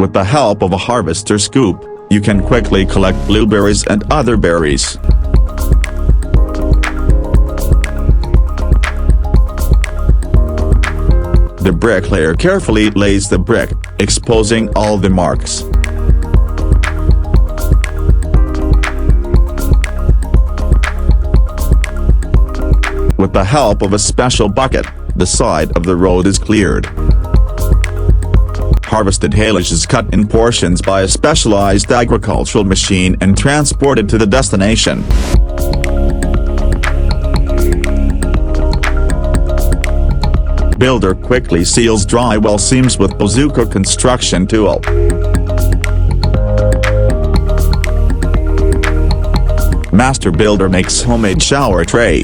With the help of a harvester scoop, you can quickly collect blueberries and other berries. The bricklayer carefully lays the brick, exposing all the marks. With the help of a special bucket, the side of the road is cleared. Harvested haylage is cut in portions by a specialized agricultural machine and transported to the destination. Builder quickly seals drywall seams with bazooka construction tool. Master builder makes homemade shower tray.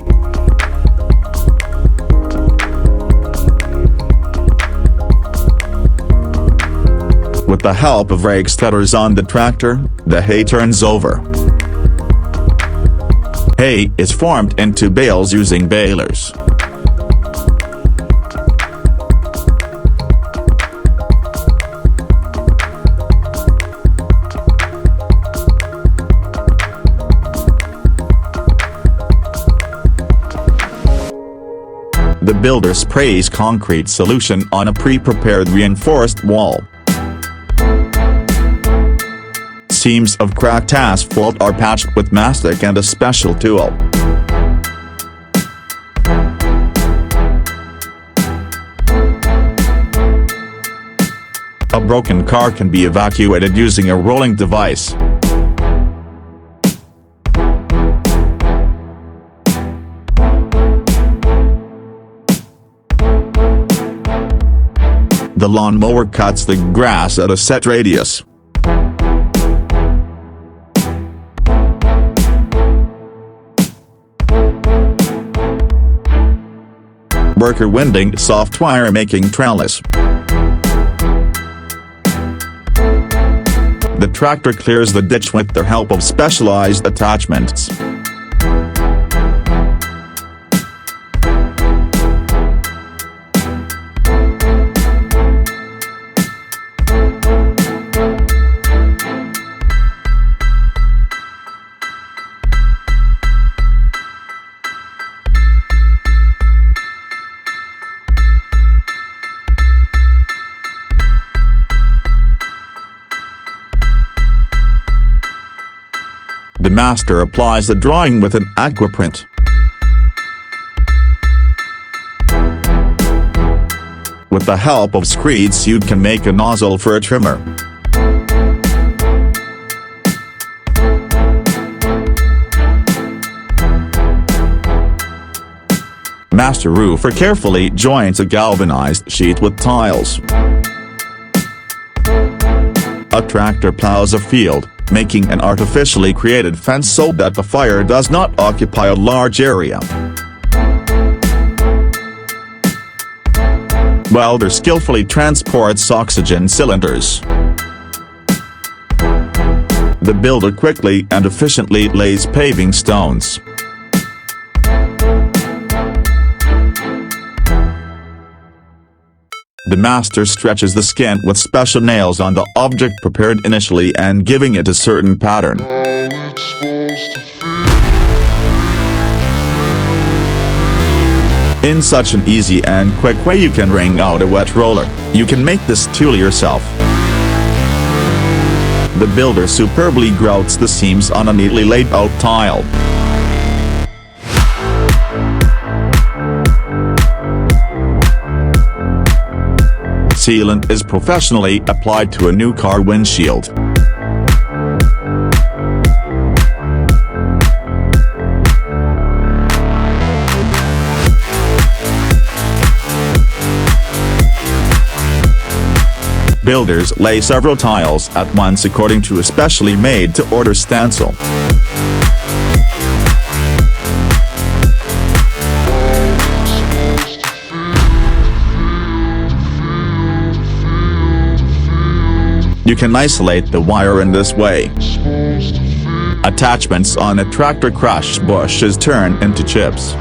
With the help of rake steaders on the tractor, the hay turns over. Hay is formed into bales using balers. The builder sprays concrete solution on a pre-prepared reinforced wall. Seams of cracked asphalt are patched with mastic and a special tool. A broken car can be evacuated using a rolling device. The lawnmower cuts the grass at a set radius. Worker winding soft wire making trellis. The tractor clears the ditch with the help of specialized attachments. The master applies the drawing with an aquaprint. With the help of screeds you can make a nozzle for a trimmer. Master roofer carefully joins a galvanized sheet with tiles. A tractor plows a field, making an artificially created fence so that the fire does not occupy a large area. Welder skillfully transports oxygen cylinders. The builder quickly and efficiently lays paving stones. The master stretches the skin with special nails on the object prepared initially and giving it a certain pattern. In such an easy and quick way you can wring out a wet roller. You can make this tool yourself. The builder superbly grouts the seams on a neatly laid out tile. Sealant is professionally applied to a new car windshield. Builders lay several tiles at once according to a specially made-to-order stencil. You can isolate the wire in this way. Attachments on a tractor crush bushes turn into chips.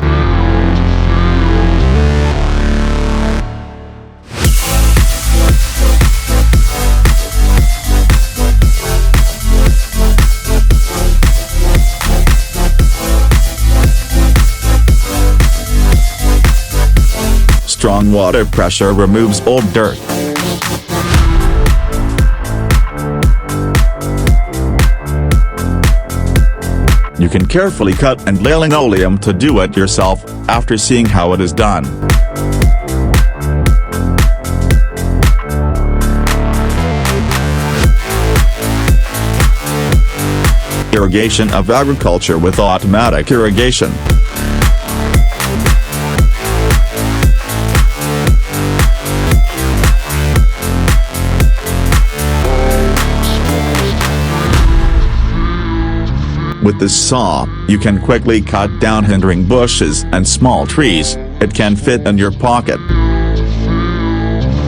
strong water pressure removes old dirt. You can carefully cut and lay linoleum to do it yourself, after seeing how it is done. Irrigation of agriculture with automatic irrigation. With this saw, you can quickly cut down hindering bushes and small trees. It can fit in your pocket.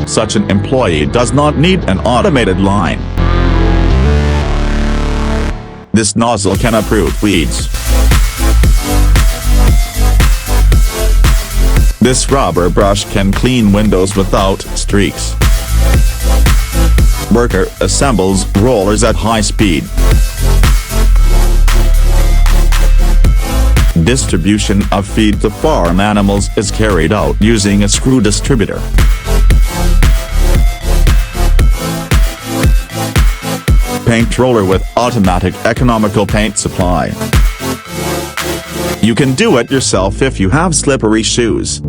Such an employee does not need an automated line. This nozzle can uproot weeds. This rubber brush can clean windows without streaks. Worker assembles rollers at high speed. Distribution of feed to farm animals is carried out using a screw distributor. Paint roller with automatic economical paint supply. You can do it yourself if you have slippery shoes.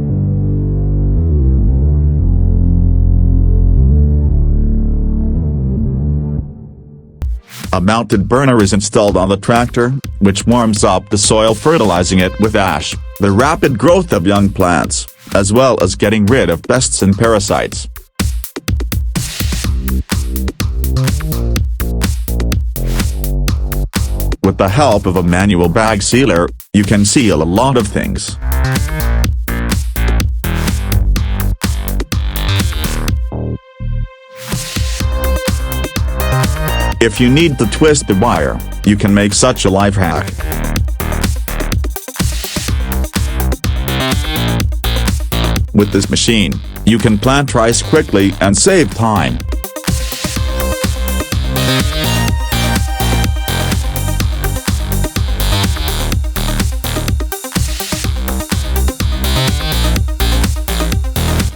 A mounted burner is installed on the tractor, which warms up the soil, fertilizing it with ash, the rapid growth of young plants, as well as getting rid of pests and parasites. With the help of a manual bag sealer, you can seal a lot of things. If you need to twist the wire, you can make such a life hack. With this machine, you can plant rice quickly and save time.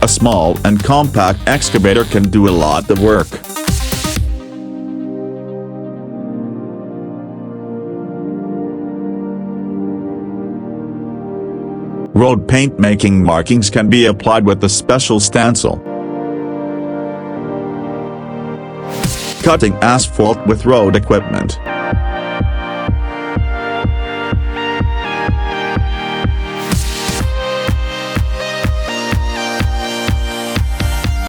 A small and compact excavator can do a lot of work. Road paint making markings can be applied with a special stencil. Cutting asphalt with road equipment.